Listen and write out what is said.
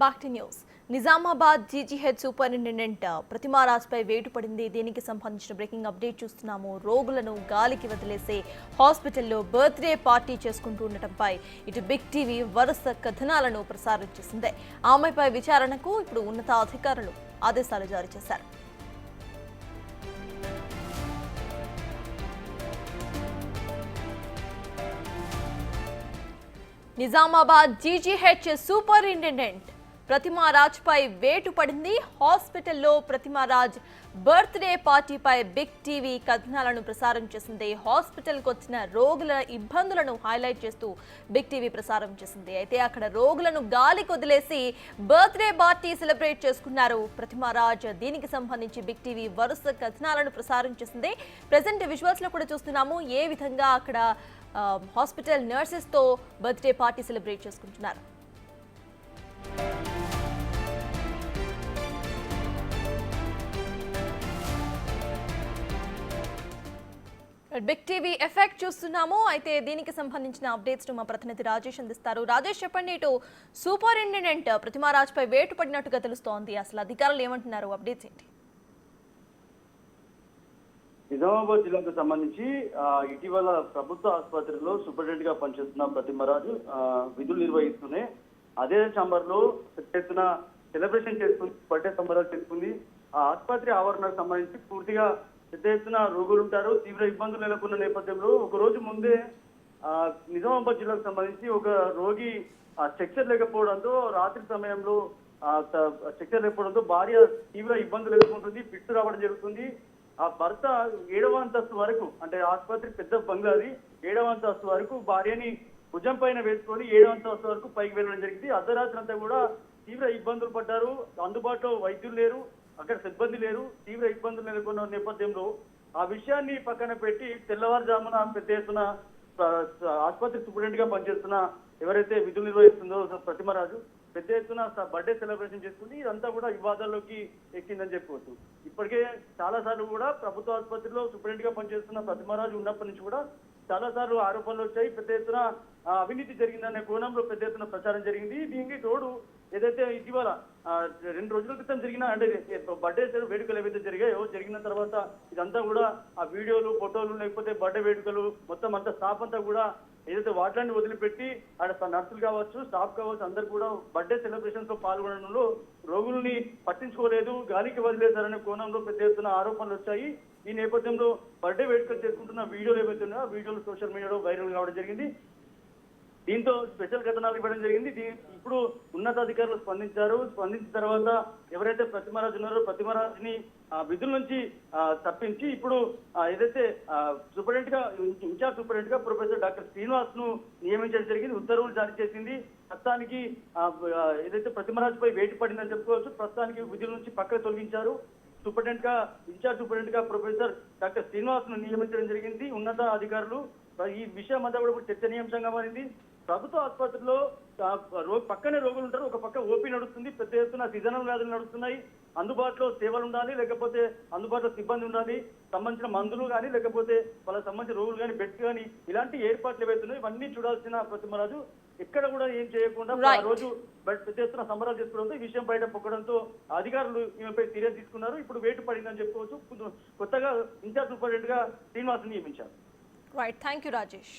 Back to news. Nizamabad GGH superintendent ప్రతిమారాజ్పై వేటు పడింది. దీనికి సంబంధించిన బ్రేకింగ్ అప్డేట్ చూస్తున్నాము. రోగులను గాలికి వదిలేసే హాస్పిటల్లో బర్త్డే పార్టీ చేసుకుంటూ ఉండటంపై ఇటు బిగ్ టీవీ వరుస కథనాలను ప్రసారం చేసింది. ఆమెపై విచారణకు ఇప్పుడు ఉన్నతాధికారులు ఆదేశాలు జారీ చేశారు. నిజామాబాద్ జీజీహెచ్ సూపరింటెండెంట్ ప్రతిమారాజ్పై వేటు పడింది. హాస్పిటల్లో ప్రతిమారాజ్ బర్త్డే పార్టీపై బిగ్ టీవీ కథనాలను ప్రసారం చేసింది. హాస్పిటల్కి వచ్చిన రోగుల ఇబ్బందులను హైలైట్ చేస్తూ బిగ్ టీవీ ప్రసారం చేసింది. అయితే అక్కడ రోగులను గాలికి వదిలేసి బర్త్డే పార్టీ సెలబ్రేట్ చేసుకున్నారు ప్రతిమారాజ్. దీనికి సంబంధించి బిగ్ టీవీ వరుస కథనాలను ప్రసారం చేసింది. ప్రెజెంట్ విజువల్స్ లో కూడా చూస్తున్నాము ఏ విధంగా అక్కడ హాస్పిటల్ నర్సెస్ తో బర్త్డే పార్టీ సెలబ్రేట్ చేసుకుంటున్నారు. బిగ్ టీవీ ఎఫెక్ట్ చూస్తున్నాము. అయితే దీనికి సంబంధించిన అప్డేట్స్ మా ప్రతినిధి రాజేష్ అందిస్తారు. రాజేష్, చెప్పండి, ఇటు సూపరింటెండెంట్ ప్రతిమారాజ్ పై వేటు పడినట్టుగా తెలుస్తోంది. అసలు అధికారులు ఏమంటున్నారు? అప్డేట్స్ ఏంటి? నిజామాబాద్ జిల్లాకు సంబంధించి ఇటీవల ప్రభుత్వ ఆసుపత్రిలో సూపరింటెండెంట్ గా పనిచేస్తున్న ప్రతిమరాజు విధులు నిర్వహిస్తూనే అదే ఛాంబర్ లో ఎత్తున సెలబ్రేషన్ చేసుకుంది, బర్త్డే సంబరాలు చేసుకుంది. ఆ ఆసుపత్రి ఆవరణకు సంబంధించి పూర్తిగా పెద్ద ఎత్తున రోగులు ఉంటారు. తీవ్ర ఇబ్బందులు నెలకొన్న నేపథ్యంలో ఒక రోజు ముందే నిజామాబాద్ జిల్లాకు సంబంధించి ఒక రోగి స్ట్రక్చర్ లేకపోవడంతో రాత్రి సమయంలో స్ట్రక్చర్ లేకపోవడంతో భార్య తీవ్ర ఇబ్బందులు ఎదుర్కొంటుంది, పిట్టు రావడం జరుగుతుంది. ఆ భర్త 7వ అంతస్తు వరకు, అంటే ఆసుపత్రి పెద్ద బంగ్లాది 7వ అంతస్తు వరకు భార్యని భుజం పైన వేసుకొని 7వ అంతస్తు వరకు పైకి వెళ్ళడం జరిగింది. అర్ధరాత్రి అంతా కూడా తీవ్ర ఇబ్బందులు పడ్డారు. అందుబాటులో వైద్యులు లేరు, అక్కడ సిబ్బంది లేరు. తీవ్ర ఇబ్బందులు నెలకొన్న నేపథ్యంలో ఆ విషయాన్ని పక్కన పెట్టి తెల్లవారుజామున పెద్ద ఎత్తున ఆసుపత్రి సూపరింటెండెంట్ గా పనిచేస్తున్న ఎవరైతే విధులు నిర్వహిస్తుందో ప్రతిమరాజు పెద్ద ఎత్తున బర్త్డే సెలబ్రేషన్ చేసుకుంది. ఇదంతా కూడా వివాదాల్లోకి ఎక్కిందని చెప్పుకోవచ్చు. ఇప్పటికే చాలా సార్లు కూడా ప్రభుత్వ ఆసుపత్రిలో సూపరింటెండెంట్ గా పనిచేస్తున్న ప్రతిమరాజు ఉన్నప్పటి నుంచి కూడా చాలా సార్లు ఆరోపణలు వచ్చాయి. పెద్ద ఎత్తున అవినీతి జరిగిందనే కోణంలో పెద్ద ఎత్తున ప్రచారం జరిగింది. దీనికి తోడు ఏదైతే ఇటీవల 2 రోజుల క్రితం జరిగిన అంటే బర్త్డే వేడుకలు ఏవైతే జరిగాయో, జరిగిన తర్వాత ఇదంతా కూడా ఆ వీడియోలు, ఫోటోలు, లేకపోతే బర్త్డే వేడుకలు మొత్తం అంతా స్టాఫ్ అంతా కూడా ఏదైతే వాటిని వదిలిపెట్టి ఆడ నర్సులు కావచ్చు, స్టాఫ్ కావచ్చు, అందరు కూడా బర్త్డే సెలబ్రేషన్స్ లో పాల్గొనడంలో రోగుల్ని పట్టించుకోలేదు, గాలికి వదిలేశారనే కోణంలో పెద్ద ఎత్తున ఆరోపణలు వచ్చాయి. ఈ నేపథ్యంలో బర్త్డే వేడుకలు చేసుకుంటున్న వీడియోలు ఏవైతే ఉన్నాయో ఆ వీడియోలు సోషల్ మీడియాలో వైరల్ కావడం జరిగింది. దీంతో స్పెషల్ కథనాలు ఇవ్వడం జరిగింది. ఇప్పుడు ఉన్నతాధికారులు స్పందించిన తర్వాత ఎవరైతే ప్రతిమరాజు ఉన్నారో ప్రతిమరాజుని విధుల నుంచి తప్పించి ఇప్పుడు ఏదైతే సూపరింటెండెంట్ గా ఇన్ఛార్జ్ సూపరింటెండెంట్ గా ప్రొఫెసర్ డాక్టర్ శ్రీనివాస్ ను నియమించడం జరిగింది. ఉత్తర్వులు జారీ చేసింది. ప్రస్తుతానికి ఏదైతే ప్రతిమరాజుపై వేటు పడిందని చెప్పుకోవచ్చు. ప్రస్తుతానికి విధుల నుంచి పక్కకు తొలగించారు. సూపరింటెండెంట్ గా ఇన్ఛార్జ్ సూపరింటెండెంట్ గా ప్రొఫెసర్ డాక్టర్ శ్రీనివాస్ ను నియమించడం జరిగింది. ఉన్నత అధికారులు ఈ విషయం అంతా కూడా చర్చనీయాంశంగా మారింది. ప్రభుత్వ ఆసుపత్రిలో పక్కనే రోగులు ఉంటారు, ఒక పక్క ఓపీ నడుస్తుంది, పెద్ద ఎత్తున సీజనల్ వ్యాధులు నడుస్తున్నాయి. అందుబాటులో సేవలు ఉండాలి, లేకపోతే అందుబాటులో సిబ్బంది ఉండాలి, సంబంధించిన మందులు కానీ లేకపోతే వాళ్ళకి సంబంధించిన రోగులు కానీ బెడ్ కానీ ఇలాంటి ఏర్పాట్లు ఏవైతున్నాయి ఇవన్నీ చూడాల్సిన ప్రతిమరాజు ఎక్కడ కూడా ఏం చేయకుండా ఆ రోజు పెద్ద ఎత్తున సంబరాలు చేసుకోవడంతో ఈ విషయం బయట పొక్కడంతో అధికారులు ఈమెపై చర్యలు తీసుకున్నారు. ఇప్పుడు వేటు పడిందని చెప్పుకోవచ్చు. కొత్తగా ఇన్ఛార్జ్ సూపరింటెండెంట్ గా శ్రీనివాస్ నియమించారు. Right, thank you Rajesh.